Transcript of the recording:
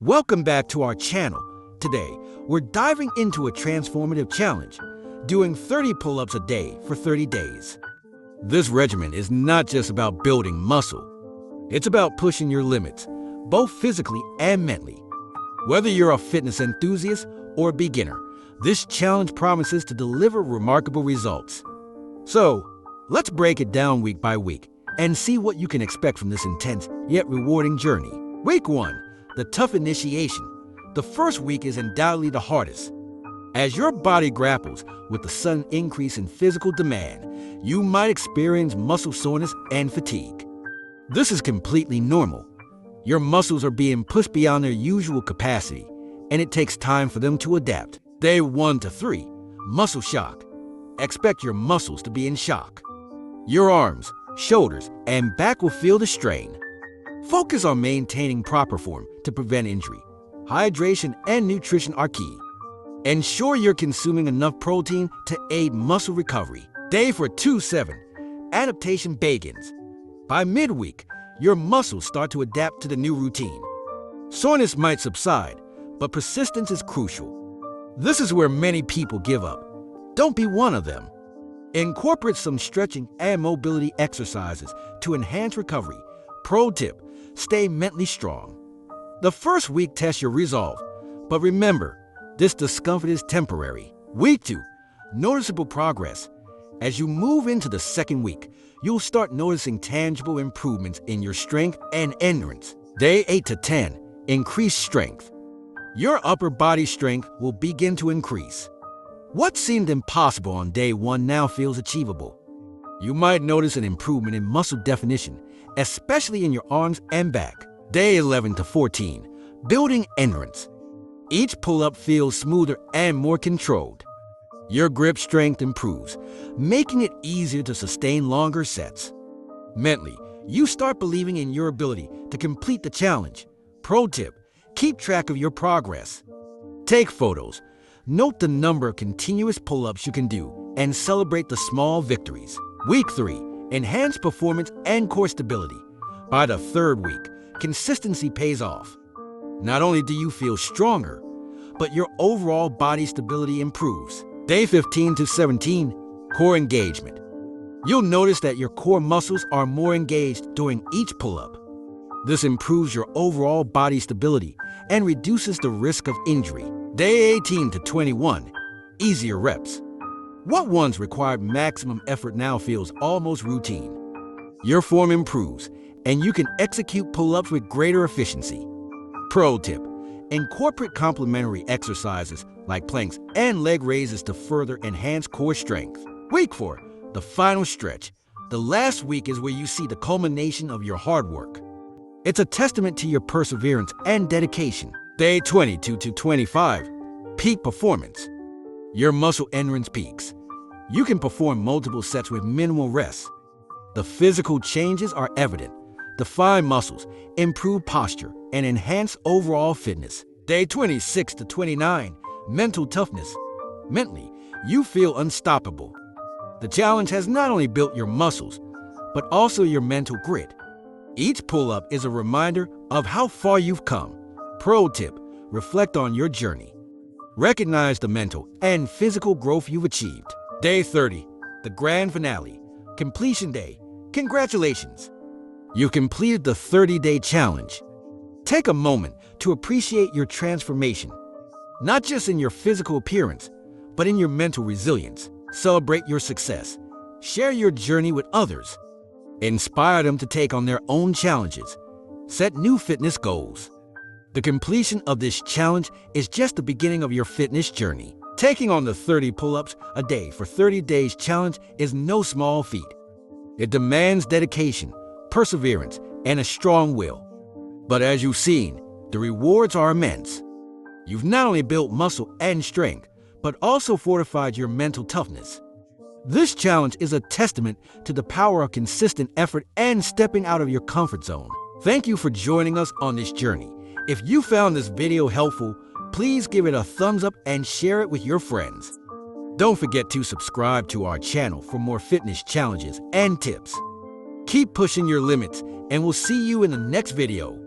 Welcome back to our channel. Today, we're diving into a transformative challenge, doing 30 pull-ups a day for 30 days. This regimen is not just about building muscle. It's about pushing your limits, both physically and mentally. Whether you're a fitness enthusiast or a beginner, this challenge promises to deliver remarkable results. So, let's break it down week by week and see what you can expect from this intense yet rewarding journey. Week 1. The tough initiation. The first week is undoubtedly the hardest. As your body grapples with the sudden increase in physical demand, you might experience muscle soreness and fatigue. This is completely normal. Your muscles are being pushed beyond their usual capacity, and it takes time for them to adapt. Day 1 to 3. Muscle shock. Expect your muscles to be in shock. Your arms, shoulders, and back will feel the strain. Focus on maintaining proper form to prevent injury. Hydration and nutrition are key. Ensure you're consuming enough protein to aid muscle recovery. Day 4 to 7. Adaptation begins. By midweek, your muscles start to adapt to the new routine. Soreness might subside, but persistence is crucial. This is where many people give up. Don't be one of them. Incorporate some stretching and mobility exercises to enhance recovery. Pro tip: stay mentally strong. The first week tests your resolve, but remember, this discomfort is temporary. Week 2. Noticeable progress. As you move into the second week, you'll start noticing tangible improvements in your strength and endurance. Day 8 to 10. Increased strength. Your upper body strength will begin to increase. What seemed impossible on day 1 now feels achievable. You might notice an improvement in muscle definition, especially in your arms and back. Day 11 to 14. Building endurance. Each pull-up feels smoother and more controlled. Your grip strength improves, making it easier to sustain longer sets. Mentally, you start believing in your ability to complete the challenge. Pro tip: keep track of your progress. Take photos. Note the number of continuous pull-ups you can do and celebrate the small victories. Week 3. Enhanced performance and core stability. By the third week, consistency pays off. Not only do you feel stronger, but your overall body stability improves. Day 15 to 17. Core engagement. You'll notice that your core muscles are more engaged during each pull-up. This improves your overall body stability and reduces the risk of injury. Day 18 to 21. Easier reps. What once required maximum effort now feels almost routine. Your form improves, and you can execute pull-ups with greater efficiency. Pro tip: incorporate complementary exercises like planks and leg raises to further enhance core strength. Week 4. The final stretch. The last week is where you see the culmination of your hard work. It's a testament to your perseverance and dedication. Day 22 to 25. Peak performance. Your muscle endurance peaks. You can perform multiple sets with minimal rest. The physical changes are evident. Defined muscles, improved posture, and enhanced overall fitness. Day 26 to 29. Mental toughness. Mentally, you feel unstoppable. The challenge has not only built your muscles, but also your mental grit. Each pull-up is a reminder of how far you've come. Pro tip: reflect on your journey. Recognize the mental and physical growth you've achieved. Day 30. The grand finale. Completion day. Congratulations! You've completed the 30-day challenge. Take a moment to appreciate your transformation, not just in your physical appearance, but in your mental resilience. Celebrate your success. Share your journey with others. Inspire them to take on their own challenges. Set new fitness goals. The completion of this challenge is just the beginning of your fitness journey. Taking on the 30 pull-ups a day for 30 days challenge is no small feat. It demands dedication, perseverance, and a strong will. But as you've seen, the rewards are immense. You've not only built muscle and strength, but also fortified your mental toughness. This challenge is a testament to the power of consistent effort and stepping out of your comfort zone. Thank you for joining us on this journey. If you found this video helpful, please give it a thumbs up and share it with your friends. Don't forget to subscribe to our channel for more fitness challenges and tips. Keep pushing your limits, and we'll see you in the next video.